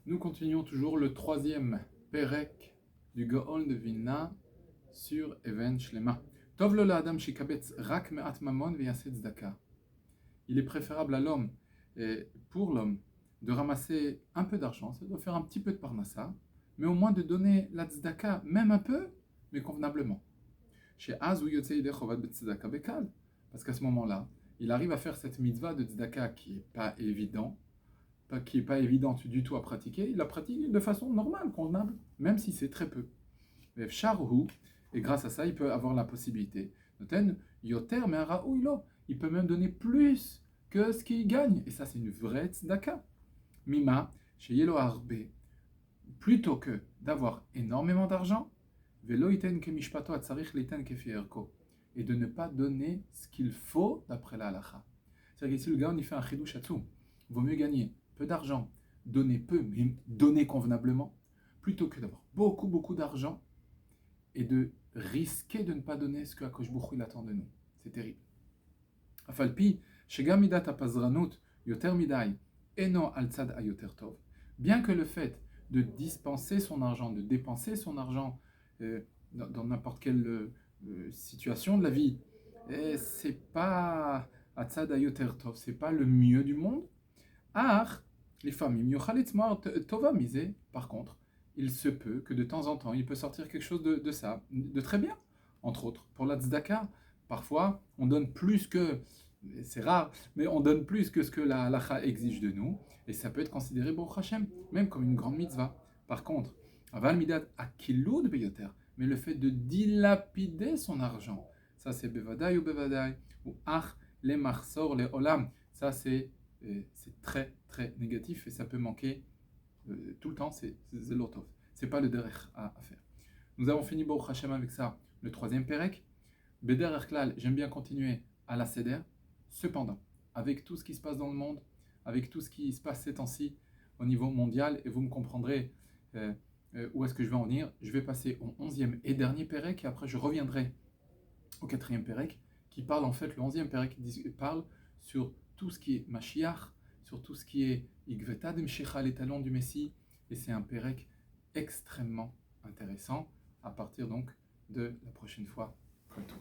Nous continuons toujours le troisième Perek du Gaon de Vilna sur Even Shlema. Tov lo la'adam shikabetz rak me'at mamon ve'yaseh tzedaka. Il est préférable à l'homme, pour l'homme, de ramasser un peu d'argent, ça doit faire un petit peu de parnassa, mais au moins de donner la tzedaka, même un peu, mais convenablement. Chez Az ou Yotzei de Chovat betzedaka bekal, parce qu'à ce moment-là, il arrive à faire cette mitzvah de tzedaka qui n'est pas évidente du tout à pratiquer, il la pratique de façon normale, convenable, même si c'est très peu. Et grâce à ça, il peut avoir la possibilité. Yoter il peut même donner plus que ce qu'il gagne. Et ça, c'est une vraie tzedaka. Mima, chez Yelo Arbe, plutôt que d'avoir énormément d'argent, et de ne pas donner ce qu'il faut d'après la halacha. C'est-à-dire que si le gars, il fait un chidouch atzum, il vaut mieux gagner peu d'argent, donner peu, mais donner convenablement, plutôt que d'avoir beaucoup d'argent et de risquer de ne pas donner ce que Akadosh Baruch Hu il attend de nous. C'est terrible. Afalpi, shegam midat apazranut yoter midai eno al tzad ayoter tov. Bien que le fait de dispenser son argent, de dépenser son argent dans n'importe quelle situation de la vie, c'est pas atzad ayoter tov, c'est pas le mieux du monde. Ar, les familles, tova misé, par contre, il se peut que de temps en temps, il peut sortir quelque chose de ça, de très bien. Entre autres, pour la tzedaka, parfois, on donne plus que, c'est rare, mais on donne plus que ce que la halacha exige de nous, et ça peut être considéré, Baruch Hashem, même comme une grande mitzvah. Par contre, aval midat akilud beyoter, mais le fait de dilapider son argent, ça c'est bevadai, ou ach le marsor le olam, ça c'est très négatif et ça peut manquer tout le temps, c'est zelotov. C'est pas le derech à faire. Nous avons fini Baruch Hashem avec ça, le troisième perek. Bederech klal, j'aime bien continuer à la seder. Cependant, avec tout ce qui se passe dans le monde, avec tout ce qui se passe ces temps-ci au niveau mondial, et vous me comprendrez où est-ce que je vais en venir, je vais passer au 11e et dernier perek, et après je reviendrai au 4e perek, qui parle en fait, le 11e perek qui parle sur tout ce qui est Mashiach, sur tout ce qui est Igveta de Mshecha, les talons du Messie, et c'est un perek extrêmement intéressant à partir donc de la prochaine fois. Comme tout.